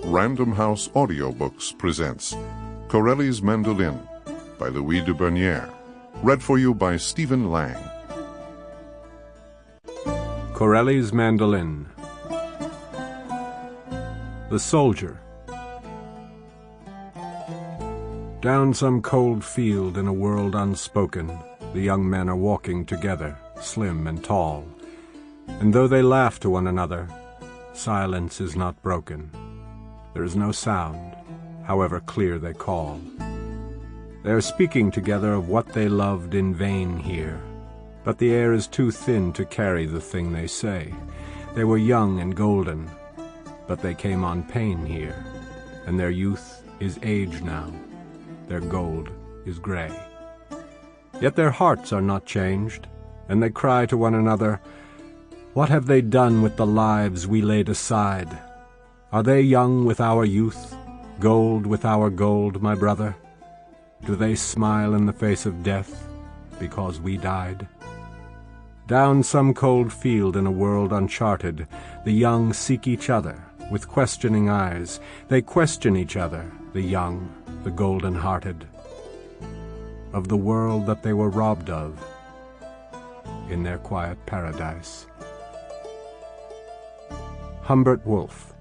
Random House Audiobooks presents Corelli's Mandolin by Louis de Bernieres, read for you by Stephen Lang. Corelli's Mandolin. The Soldier. Down some cold field in a world unspoken, the young men are walking together, slim and tall. And though they laugh to one another, silence is not broken. There is no sound, however clear they call. They are speaking together of what they loved in vain here, but the air is too thin to carry the thing they say. They were young and golden, but they came on pain here, and their youth is age now. Their gold is gray. Yet their hearts are not changed, and they cry to one another, "What have they done with the lives we laid aside? Are they young with our youth, gold with our gold, my brother? Do they smile in the face of death because we died?" Down some cold field in a world uncharted, the young seek each other with questioning eyes. They question each other, the young, the golden-hearted, of the world that they were robbed of in their quiet paradise. Humbert Wolff.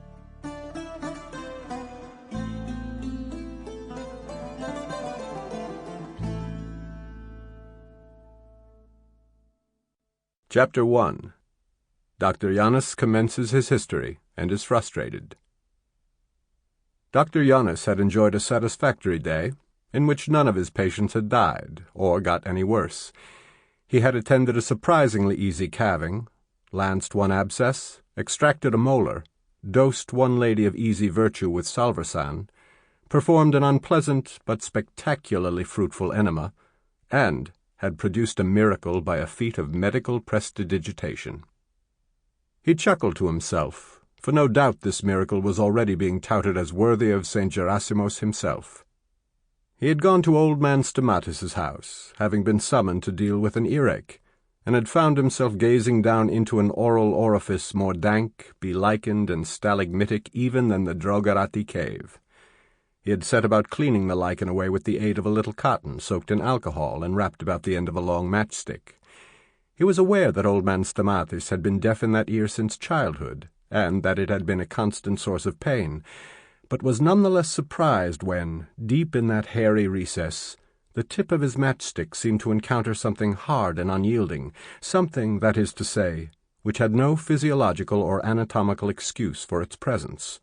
Chapter 1. Dr. Janus commences his history and is frustrated. Dr. Janus had enjoyed a satisfactory day, in which none of his patients had died, or got any worse. He had attended a surprisingly easy calving, lanced one abscess, extracted a molar, dosed one lady of easy virtue with salvarsan, performed an unpleasant but spectacularly fruitful enema, and had produced a miracle by a feat of medical prestidigitation. He chuckled to himself, for no doubt this miracle was already being touted as worthy of St. Gerasimos himself. He had gone to old man Stamatis's house, having been summoned to deal with an earache, and had found himself gazing down into an oral orifice more dank, belichened, and stalagmitic even than the Drogarati cave. He had set about cleaning the lichen away with the aid of a little cotton soaked in alcohol and wrapped about the end of a long matchstick. He was aware that old man Stamatis had been deaf in that ear since childhood, and that it had been a constant source of pain, but was none the less surprised when, deep in that hairy recess, the tip of his matchstick seemed to encounter something hard and unyielding, something, that is to say, which had no physiological or anatomical excuse for its presence.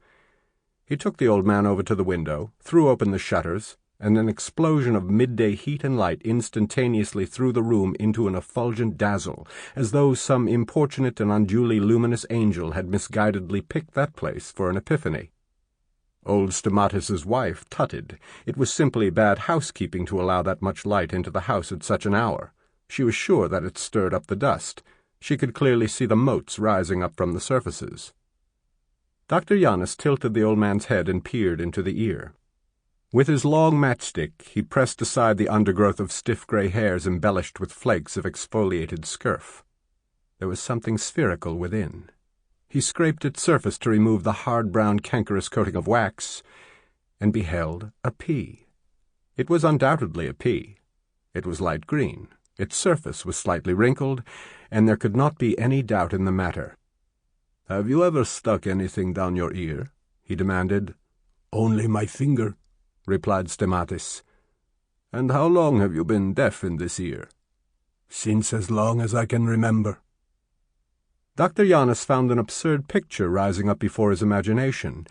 He took the old man over to the window, threw open the shutters, and an explosion of midday heat and light instantaneously threw the room into an effulgent dazzle, as though some importunate and unduly luminous angel had misguidedly picked that place for an epiphany. Old Stamatis's wife tutted. It was simply bad housekeeping to allow that much light into the house at such an hour. She was sure that it stirred up the dust. She could clearly see the motes rising up from the surfaces. Dr. Janus tilted the old man's head and peered into the ear. With his long matchstick, he pressed aside the undergrowth of stiff gray hairs embellished with flakes of exfoliated scurf. There was something spherical within. He scraped its surface to remove the hard brown cankerous coating of wax, and beheld a pea. It was undoubtedly a pea. It was light green, its surface was slightly wrinkled, and there could not be any doubt in the matter. "Have you ever stuck anything down your ear?" he demanded. "Only my finger," replied Stamatis. "And how long have you been deaf in this ear?" "Since as long as I can remember." Dr. Janus found an absurd picture rising up before his imagination.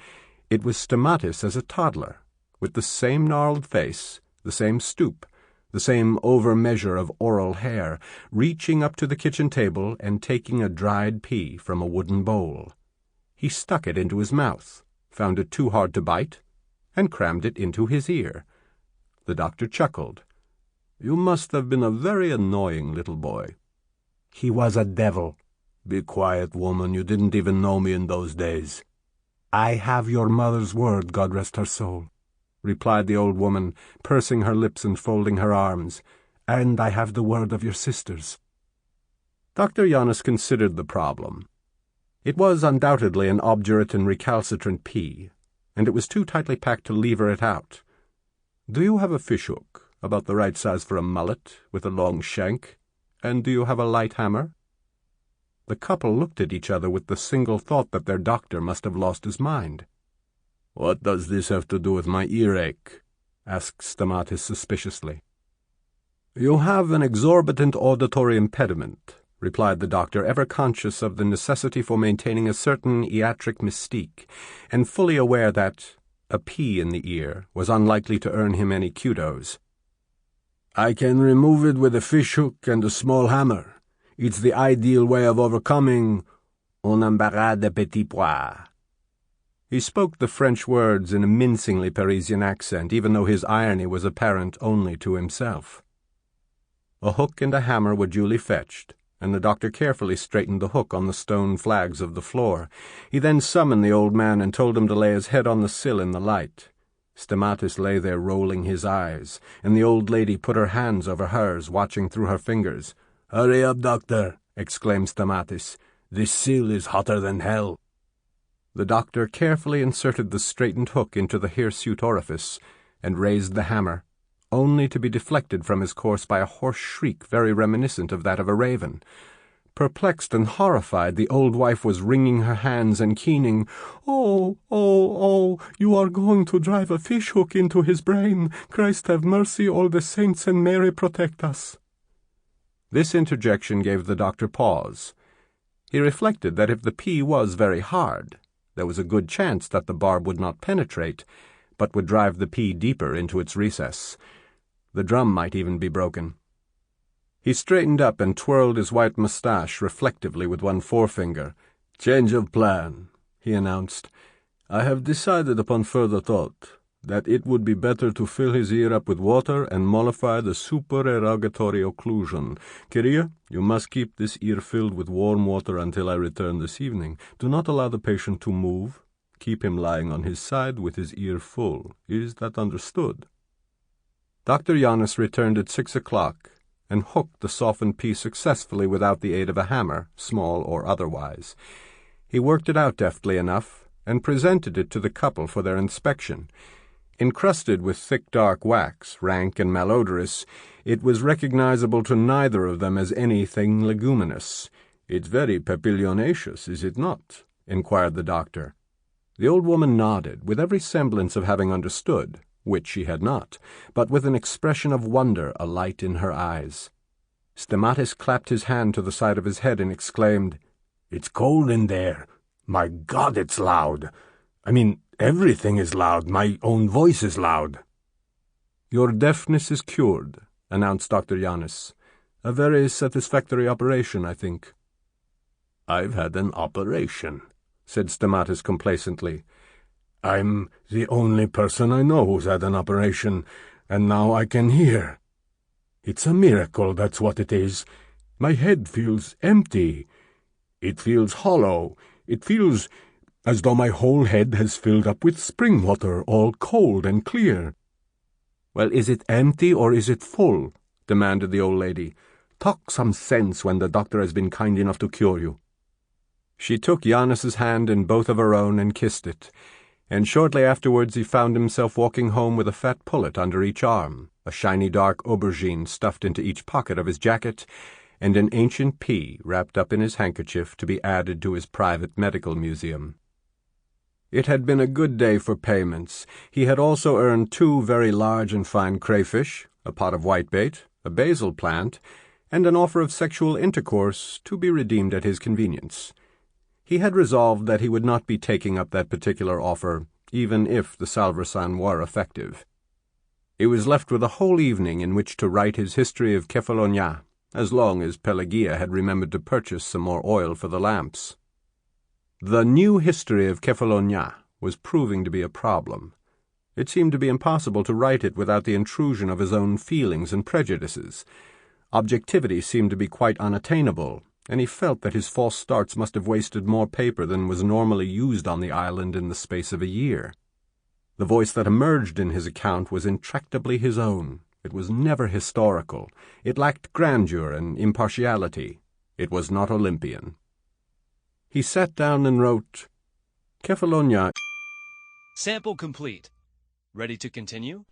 It was Stamatis as a toddler, with the same gnarled face, the same stoop, the same over-measure of oral hair, reaching up to the kitchen table and taking a dried pea from a wooden bowl. He stuck it into his mouth, found it too hard to bite, and crammed it into his ear. The doctor chuckled. "You must have been a very annoying little boy." "He was a devil." "Be quiet, woman. You didn't even know me in those days." "I have your mother's word, God rest her soul," replied the old woman, pursing her lips and folding her arms, "and I have the word of your sisters." Dr. Janus considered the problem. It was undoubtedly an obdurate and recalcitrant pea, and it was too tightly packed to lever it out. "Do you have a fishhook, about the right size for a mullet, with a long shank? And do you have a light hammer?" The couple looked at each other with the single thought that their doctor must have lost his mind. "What does this have to do with my earache?" asked Stamatis suspiciously. "You have an exorbitant auditory impediment," replied the doctor, ever conscious of the necessity for maintaining a certain iatric mystique, and fully aware that a pea in the ear was unlikely to earn him any kudos. "I can remove it with a fishhook and a small hammer. It's the ideal way of overcoming un embarras de petits pois." He spoke the French words in a mincingly Parisian accent, even though his irony was apparent only to himself. A hook and a hammer were duly fetched, and the doctor carefully straightened the hook on the stone flags of the floor. He then summoned the old man and told him to lay his head on the sill in the light. Stamatis lay there rolling his eyes, and the old lady put her hands over hers, watching through her fingers. "Hurry up, doctor," exclaimed Stamatis. "This sill is hotter than hell." The doctor carefully inserted the straightened hook into the hirsute orifice, and raised the hammer, only to be deflected from his course by a hoarse shriek very reminiscent of that of a raven. Perplexed and horrified, the old wife was wringing her hands and keening, "Oh, oh, oh, you are going to drive a fishhook into his brain. Christ have mercy, all the saints and Mary protect us." This interjection gave the doctor pause. He reflected that if the pea was very hard, there was a good chance that the barb would not penetrate, but would drive the pea deeper into its recess. The drum might even be broken. He straightened up and twirled his white moustache reflectively with one forefinger. "Change of plan," he announced. "I have decided upon further thought that it would be better to fill his ear up with water and mollify the supererogatory occlusion. Kyria, you must keep this ear filled with warm water until I return this evening. Do not allow the patient to move. Keep him lying on his side with his ear full. Is that understood?" Dr. Janus returned at 6 o'clock, and hooked the softened pea successfully without the aid of a hammer, small or otherwise. He worked it out deftly enough, and presented it to the couple for their inspection. Encrusted with thick dark wax, rank and malodorous, it was recognizable to neither of them as anything leguminous. "It's very papilionaceous, is it not?" inquired the doctor. The old woman nodded, with every semblance of having understood, which she had not, but with an expression of wonder alight in her eyes. Stamatis clapped his hand to the side of his head and exclaimed, "It's cold in there. My God, it's loud. I mean, everything is loud. My own voice is loud." "Your deafness is cured," announced Dr. Janus. "A very satisfactory operation, I think." "I've had an operation," said Stamatis complacently. "I'm the only person I know who's had an operation, and now I can hear. It's a miracle, that's what it is. My head feels empty. It feels hollow. It feels as though my whole head has filled up with spring water, all cold and clear." "Well, is it empty or is it full?" demanded the old lady. "Talk some sense when the doctor has been kind enough to cure you." She took Janus's hand in both of her own and kissed it, and shortly afterwards he found himself walking home with a fat pullet under each arm, a shiny dark aubergine stuffed into each pocket of his jacket, and an ancient pea wrapped up in his handkerchief to be added to his private medical museum. It had been a good day for payments. He had also earned 2 very large and fine crayfish, a pot of whitebait, a basil plant, and an offer of sexual intercourse to be redeemed at his convenience. He had resolved that he would not be taking up that particular offer, even if the salvarsan were effective. He was left with a whole evening in which to write his history of Cephallonia, as long as Pelagia had remembered to purchase some more oil for the lamps. The new history of Cephallonia was proving to be a problem. It seemed to be impossible to write it without the intrusion of his own feelings and prejudices. Objectivity seemed to be quite unattainable, and he felt that his false starts must have wasted more paper than was normally used on the island in the space of a year. The voice that emerged in his account was intractably his own. It was never historical. It lacked grandeur and impartiality. It was not Olympian. He sat down and wrote, "Cephallonia Sample complete. Ready to continue?